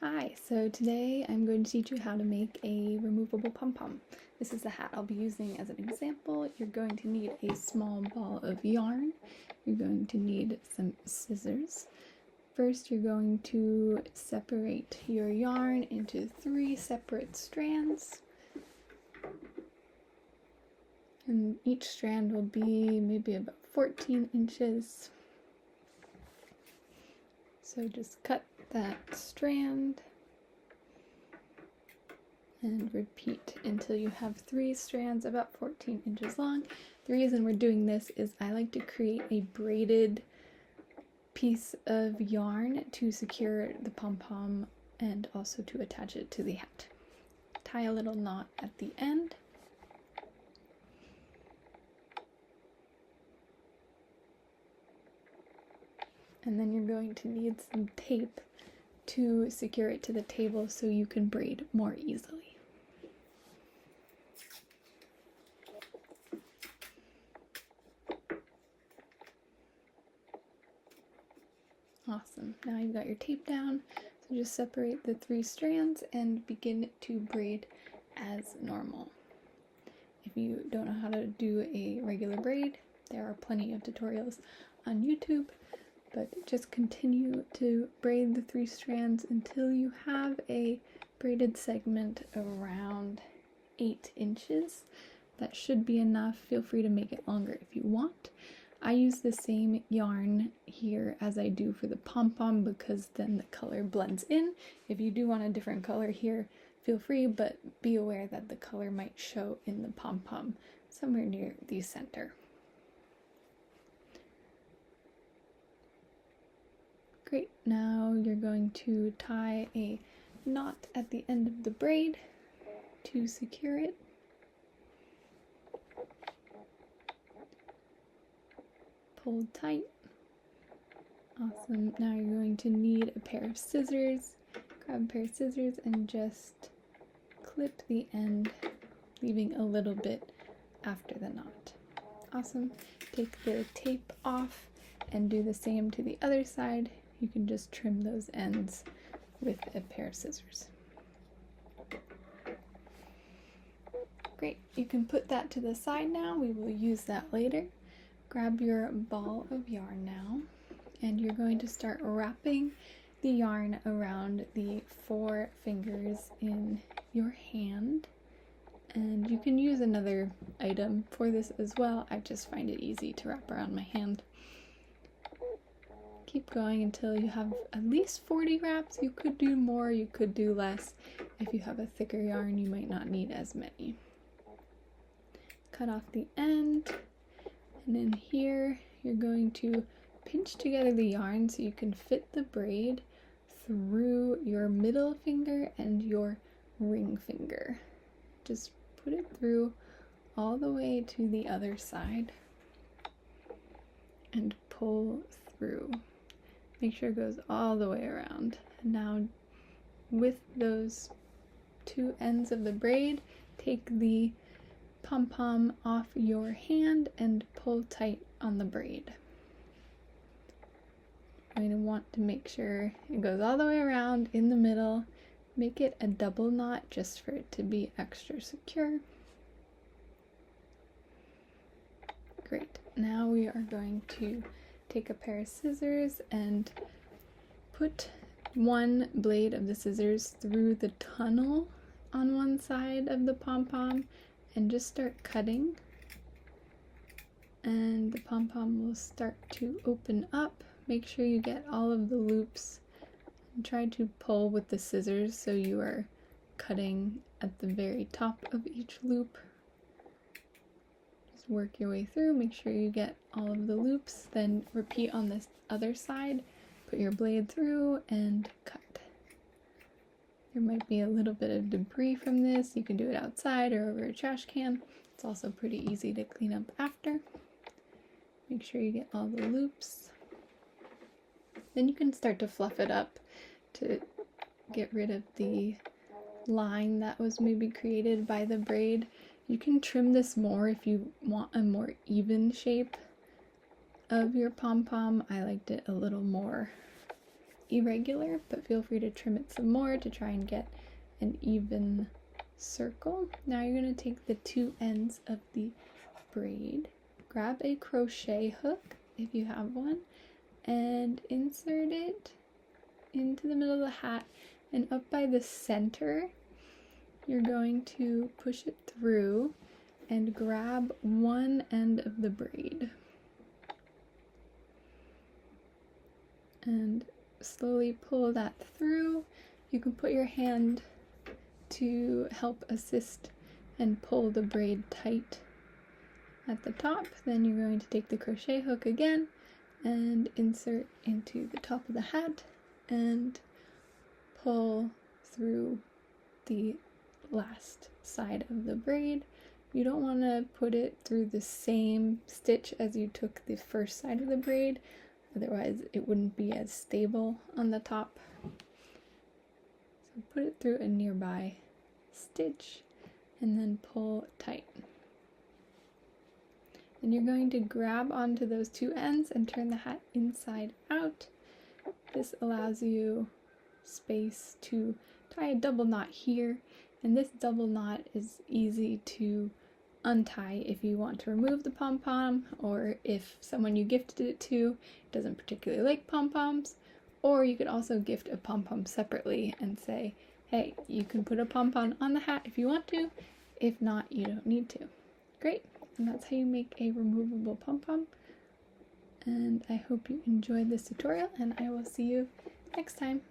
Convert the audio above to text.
Hi, so today I'm going to teach you how to make a removable pom-pom. This is the hat I'll be using as an example. You're going to need a small ball of yarn. You're going to need some scissors. First, you're going to separate your yarn into 3 separate strands. And each strand will be maybe about 14 inches. So just cut that strand and repeat until you have 3 strands about 14 inches long. The reason we're doing this is I like to create a braided piece of yarn to secure the pom-pom and also to attach it to the hat. Tie a little knot at the end. And then you're going to need some tape to secure it to the table so you can braid more easily. Awesome. Now you've got your tape down, so just separate the 3 strands and begin to braid as normal. If you don't know how to do a regular braid, there are plenty of tutorials on YouTube. But just continue to braid the 3 strands until you have a braided segment around 8 inches. That should be enough. Feel free to make it longer if you want. I use the same yarn here as I do for the pom-pom because then the color blends in. If you do want a different color here, feel free, but be aware that the color might show in the pom-pom somewhere near the center. Great, now you're going to tie a knot at the end of the braid to secure it. Pull tight. Awesome, now you're going to need a pair of scissors. Grab a pair of scissors and just clip the end, leaving a little bit after the knot. Awesome, take the tape off and do the same to the other side. You can just trim those ends with a pair of scissors. Great, you can put that to the side now. We will use that later. Grab your ball of yarn now, and you're going to start wrapping the yarn around the 4 fingers in your hand. And you can use another item for this as well. I just find it easy to wrap around my hand. Keep going until you have at least 40 wraps. You could do more, you could do less. If you have a thicker yarn, you might not need as many. Cut off the end, and in here, you're going to pinch together the yarn so you can fit the braid through your middle finger and your ring finger. Just put it through all the way to the other side and pull through. Make sure it goes all the way around. And now with those 2 ends of the braid, take the pom-pom off your hand and pull tight on the braid. You're going to want to make sure it goes all the way around in the middle. Make it a double knot just for it to be extra secure. Great. Now we are going to take a pair of scissors and put one blade of the scissors through the tunnel on one side of the pom-pom and just start cutting. And the pom-pom will start to open up. Make sure you get all of the loops and try to pull with the scissors so you are cutting at the very top of each loop. Work your way through, make sure you get all of the loops, then repeat on this other side, put your blade through and cut. There might be a little bit of debris from this. You can do it outside or over a trash can. It's also pretty easy to clean up after. Make sure you get all the loops. Then you can start to fluff it up to get rid of the line that was maybe created by the braid. You can trim this more if you want a more even shape of your pom-pom. I liked it a little more irregular, but feel free to trim it some more to try and get an even circle. Now you're going to take the two ends of the braid, grab a crochet hook if you have one, and insert it into the middle of the hat, and up by the center you're going to push it through and grab one end of the braid and slowly pull that through. You can put your hand to help assist and pull the braid tight at the top. Then you're going to take the crochet hook again and insert into the top of the hat and pull through the last side of the braid. You don't want to put it through the same stitch as you took the first side of the braid, otherwise it wouldn't be as stable on the top. So put it through a nearby stitch and then pull tight. Then you're going to grab onto those two ends and turn the hat inside out. This allows you space to tie a double knot here, and this double knot is easy to untie if you want to remove the pom-pom, or if someone you gifted it to doesn't particularly like pom-poms, or you could also gift a pom-pom separately and say, hey, you can put a pom-pom on the hat if you want to, if not, you don't need to. Great, and that's how you make a removable pom-pom, and I hope you enjoyed this tutorial, and I will see you next time.